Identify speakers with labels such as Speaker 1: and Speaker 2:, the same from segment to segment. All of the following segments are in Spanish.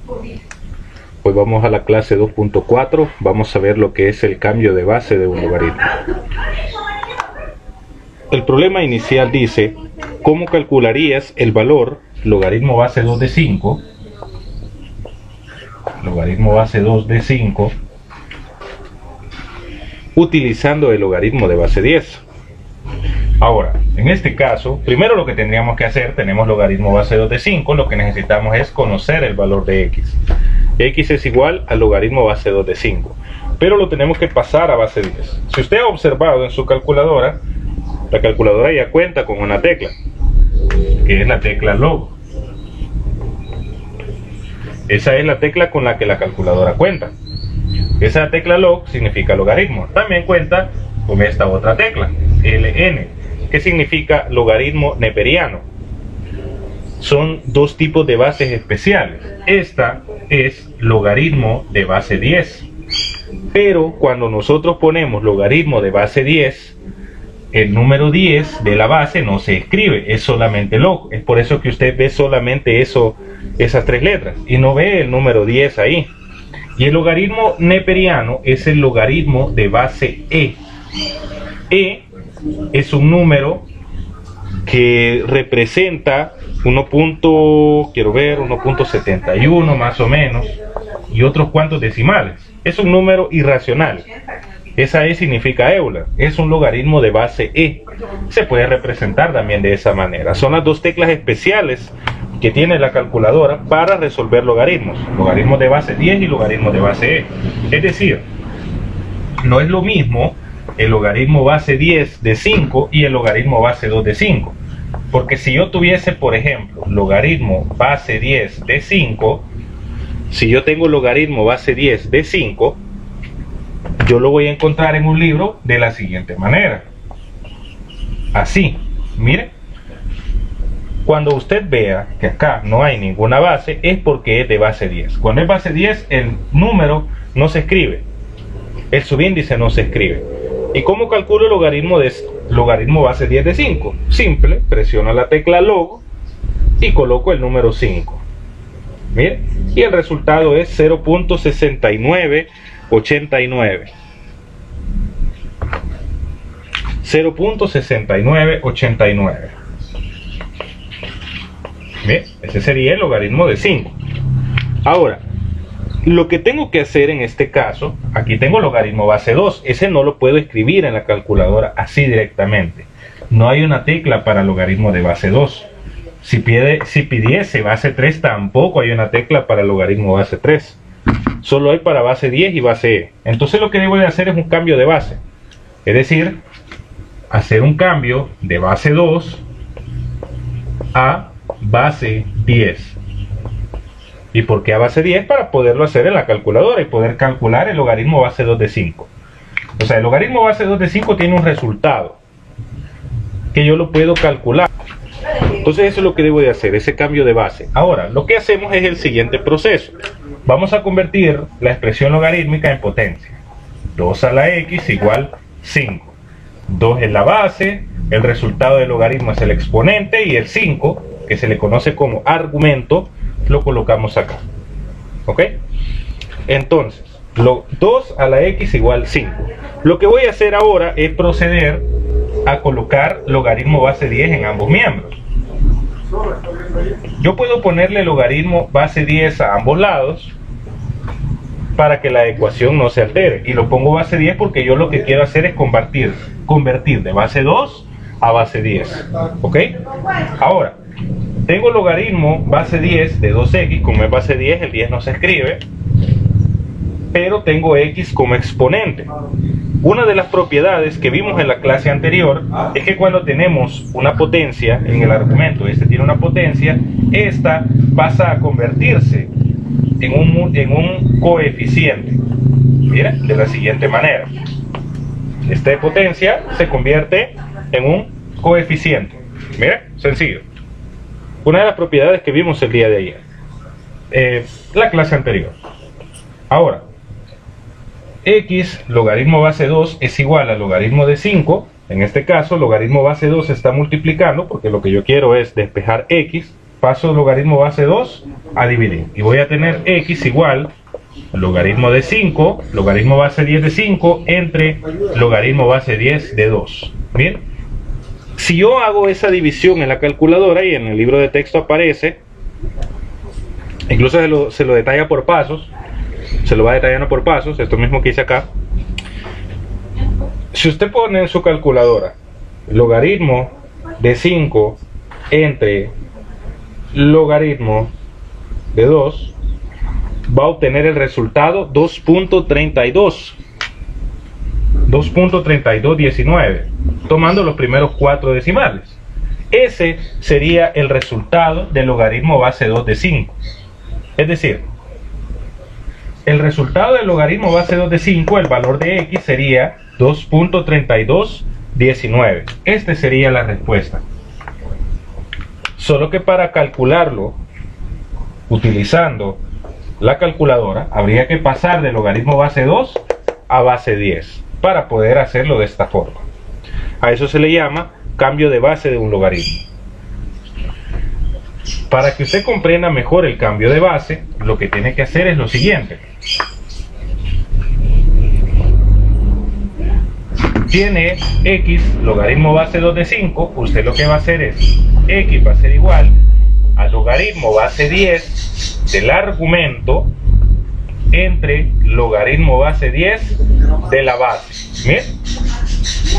Speaker 1: Hoy vamos a la clase 2.4, vamos a ver lo que es el cambio de base de un logaritmo. El problema inicial dice, ¿cómo calcularías el valor logaritmo base 2 de 5? Logaritmo base 2 de 5 utilizando el logaritmo de base 10. Ahora, en este caso, primero lo que tendríamos que hacer, tenemos logaritmo base 2 de 5, lo que necesitamos es conocer el valor de x. X es igual al logaritmo base 2 de 5, pero lo tenemos que pasar a base 10. Si usted ha observado en su calculadora, la calculadora ya cuenta con una tecla, que es la tecla log. Esa es la tecla con la que la calculadora cuenta. Esa tecla log significa logaritmo. También cuenta con esta otra tecla, ln, que significa logaritmo neperiano. Son dos tipos de bases especiales. Esta es logaritmo de base 10. Pero cuando nosotros ponemos logaritmo de base 10, el número 10 de la base no se escribe, es solamente log. Es por eso que usted ve solamente esas tres letras y no ve el número 10 ahí. Y el logaritmo neperiano es el logaritmo de base e. E es un número que representa 1.71 más o menos y otros cuantos decimales. Es un número irracional. Esa E significa Euler, es un logaritmo de base E. Se puede representar también de esa manera. Son las dos teclas especiales que tiene la calculadora para resolver logaritmos. Logaritmos de base 10 y logaritmos de base E. Es decir, no es lo mismo el logaritmo base 10 de 5 y el logaritmo base 2 de 5. Porque si yo tuviese, por ejemplo, logaritmo base 10 de 5, si yo tengo logaritmo base 10 de 5, yo lo voy a encontrar en un libro de la siguiente manera. Así, mire. Cuando usted vea que acá no hay ninguna base, es porque es de base 10. Cuando es base 10, el número no se escribe. El subíndice no se escribe. ¿Y cómo calculo el logaritmo base 10 de 5? Simple, presiono la tecla log y coloco el número 5. Mire, y el resultado es 0.6989. 0.6989. Bien, ese sería el logaritmo de 5. Ahora, lo que tengo que hacer en este caso, aquí tengo logaritmo base 2, ese no lo puedo escribir en la calculadora así directamente. No hay una tecla para logaritmo de base 2. Si pidiese base 3, tampoco hay una tecla para logaritmo base 3. Solo hay para base 10 y base E. Entonces lo que debo de hacer es un cambio de base. Es decir, hacer un cambio de base 2 a base 10. ¿Y por qué a base 10? Para poderlo hacer en la calculadora y poder calcular el logaritmo base 2 de 5. O sea, el logaritmo base 2 de 5 tiene un resultado que yo lo puedo calcular. Entonces eso es lo que debo de hacer, ese cambio de base. Ahora, lo que hacemos es el siguiente proceso. Vamos a convertir la expresión logarítmica en potencia. 2 a la x igual 5. 2 es la base, el resultado del logaritmo es el exponente y el 5, que se le conoce como argumento, lo colocamos acá. ¿Ok? Entonces, 2 a la x igual 5. Lo que voy a hacer ahora es proceder a colocar logaritmo base 10 en ambos miembros. Yo puedo ponerle logaritmo base 10 a ambos lados para que la ecuación no se altere. Y lo pongo base 10 porque yo lo que quiero hacer es convertir de base 2 a base 10. ¿Ok? Ahora, tengo logaritmo base 10 de 2x, como es base 10, el 10 no se escribe, pero tengo x como exponente. Una de las propiedades que vimos en la clase anterior es que cuando tenemos una potencia en el argumento, este tiene una potencia, esta pasa a convertirse en un coeficiente. Mira, de la siguiente manera. Esta potencia se convierte en un coeficiente. Mira, sencillo. Una de las propiedades que vimos el día de ayer, la clase anterior. Ahora, x logaritmo base 2 es igual al logaritmo de 5. En este caso, logaritmo base 2 se está multiplicando porque lo que yo quiero es despejar x. Paso logaritmo base 2 a dividir. Y voy a tener x igual logaritmo de 5, logaritmo base 10 de 5 entre logaritmo base 10 de 2. Bien, si yo hago esa división en la calculadora, y en el libro de texto aparece, incluso se lo detalla por pasos, se lo va detallando por pasos, esto mismo que hice acá. Si usted pone en su calculadora logaritmo de 5 entre logaritmo de 2, va a obtener el resultado 2.3219, tomando los primeros 4 decimales. Ese sería el resultado del logaritmo base 2 de 5. Es decir, el resultado del logaritmo base 2 de 5, el valor de x sería 2.3219. Este sería la respuesta. Solo que para calcularlo utilizando la calculadora habría que pasar del logaritmo base 2 a base 10 para poder hacerlo de esta forma. A eso se le llama cambio de base de un logaritmo. Para que usted comprenda mejor el cambio de base, lo que tiene que hacer es lo siguiente. Tiene x logaritmo base 2 de 5, usted lo que va a hacer es x va a ser igual al logaritmo base 10 del argumento entre logaritmo base 10 de la base. ¿Bien?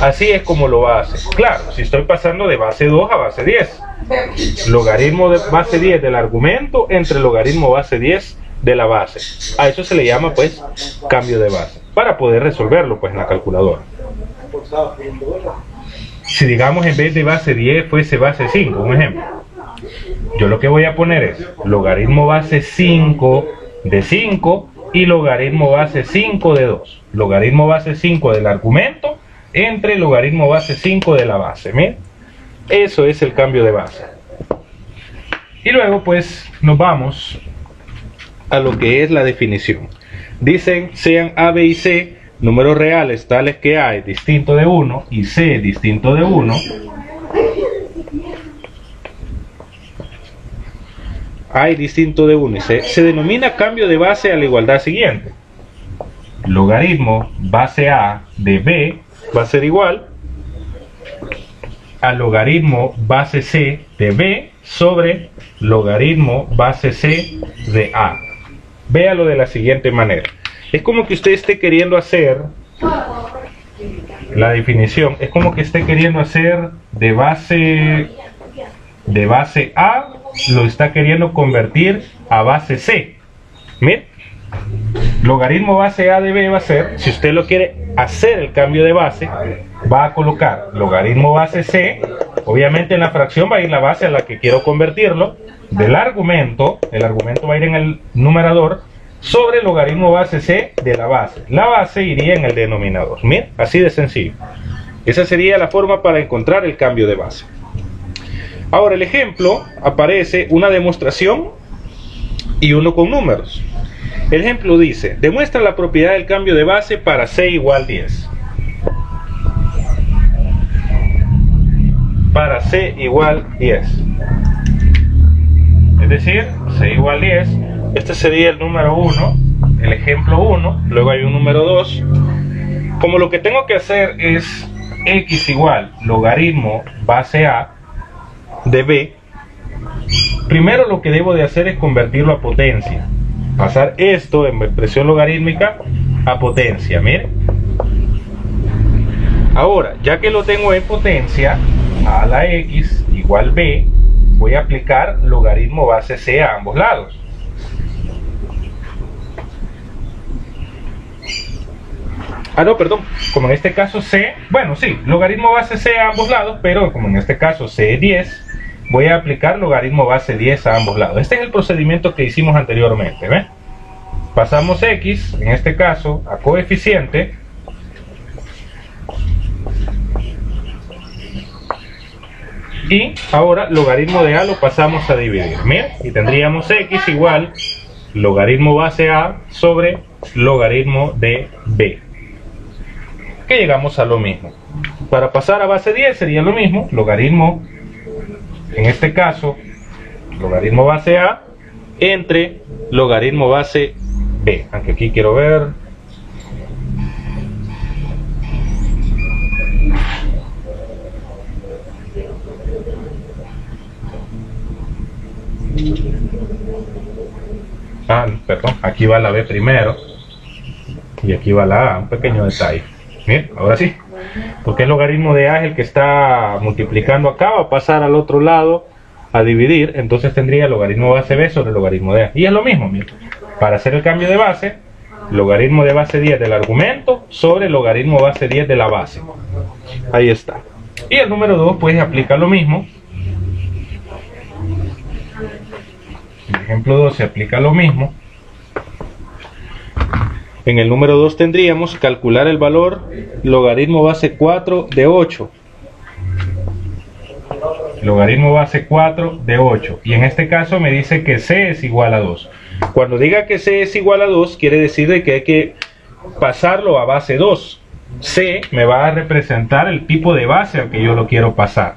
Speaker 1: Así es como lo va a hacer. Claro, si estoy pasando de base 2 a base 10, logaritmo de base 10 del argumento entre logaritmo base 10 de la base. A eso se le llama pues cambio de base, para poder resolverlo pues en la calculadora. Si digamos en vez de base 10 fuese base 5, un ejemplo, yo lo que voy a poner es logaritmo base 5 de 5 y logaritmo base 5 de 2. Logaritmo base 5 del argumento entre logaritmo base 5 de la base. ¿Miren? Eso es el cambio de base. Y luego pues nos vamos a lo que es la definición. Dicen sean A, B y C números reales tales que A es distinto de 1 y C es distinto de 1. A es distinto de 1 y C se denomina cambio de base a la igualdad siguiente. Logaritmo base A de B va a ser igual al logaritmo base C de B sobre logaritmo base C de A. Véalo de la siguiente manera. Es como que usted esté queriendo hacer la definición, es como que esté queriendo hacer de base A, lo está queriendo convertir a base C. Miren, logaritmo base A de B va a ser, si usted lo quiere hacer el cambio de base, va a colocar logaritmo base C, obviamente en la fracción va a ir la base a la que quiero convertirlo, del argumento, el argumento va a ir en el numerador, sobre logaritmo base C de la base. La base iría en el denominador. Miren, así de sencillo. Esa sería la forma para encontrar el cambio de base. Ahora el ejemplo, aparece una demostración y uno con números. El ejemplo dice, demuestra la propiedad del cambio de base para C igual 10. Para C igual 10. Es decir, C igual 10. Este sería el número 1, el ejemplo 1, luego hay un número 2. Como lo que tengo que hacer es x igual logaritmo base A de B, primero lo que debo de hacer es convertirlo a potencia. Pasar esto en expresión logarítmica a potencia, miren. Ahora, ya que lo tengo en potencia, a la x igual b, voy a aplicar logaritmo base C a ambos lados. No, perdón, como en este caso C, bueno, sí, logaritmo base C a ambos lados, pero como en este caso C es 10, voy a aplicar logaritmo base 10 a ambos lados. Este es el procedimiento que hicimos anteriormente, ¿ven? Pasamos X, en este caso, a coeficiente, y ahora logaritmo de A lo pasamos a dividir, miren, y tendríamos X igual logaritmo base A sobre logaritmo de B, que llegamos a lo mismo. Para pasar a base 10 sería lo mismo, logaritmo, en este caso, logaritmo base A entre logaritmo base b. Aunque aquí quiero ver. Perdón, aquí va la b primero y aquí va la a, un pequeño detalle. Bien, ahora sí, porque el logaritmo de a es el que está multiplicando acá, va a pasar al otro lado a dividir, entonces tendría logaritmo base b sobre logaritmo de a. Y es lo mismo, mira, para hacer el cambio de base, logaritmo de base 10 del argumento sobre logaritmo base 10 de la base. Ahí está. Y el número 2 pues aplica lo mismo. En el ejemplo 2 se aplica lo mismo. En el número 2 tendríamos calcular el valor logaritmo base 4 de 8. Logaritmo base 4 de 8. Y en este caso me dice que c es igual a 2. Cuando diga que c es igual a 2, quiere decir de que hay que pasarlo a base 2. C me va a representar el tipo de base al que yo lo quiero pasar.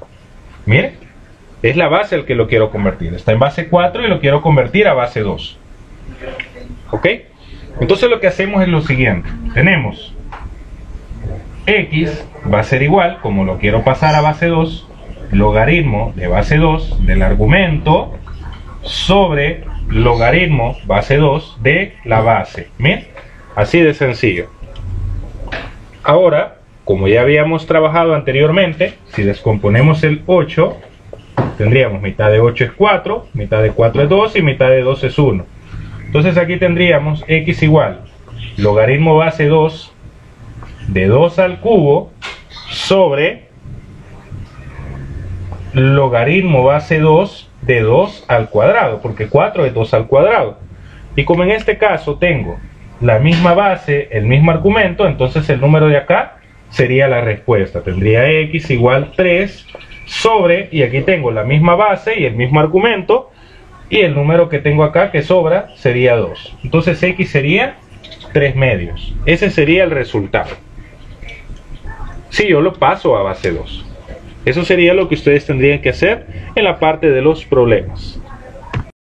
Speaker 1: Mire, es la base al que lo quiero convertir. Está en base 4 y lo quiero convertir a base 2. ¿Ok? Entonces lo que hacemos es lo siguiente. Tenemos x va a ser igual, como lo quiero pasar a base 2, logaritmo de base 2 del argumento sobre logaritmo base 2 de la base. Bien, así de sencillo. Ahora, como ya habíamos trabajado anteriormente, si descomponemos el 8, tendríamos mitad de 8 es 4, mitad de 4 es 2 y mitad de 2 es 1. Entonces aquí tendríamos x igual logaritmo base 2 de 2 al cubo sobre logaritmo base 2 de 2 al cuadrado, porque 4 es 2 al cuadrado. Y como en este caso tengo la misma base, el mismo argumento, entonces el número de acá sería la respuesta. Tendría x igual 3 sobre, y aquí tengo la misma base y el mismo argumento, y el número que tengo acá que sobra sería 2. Entonces x sería 3 medios. Ese sería el resultado si yo lo paso a base 2. Eso sería lo que ustedes tendrían que hacer en la parte de los problemas.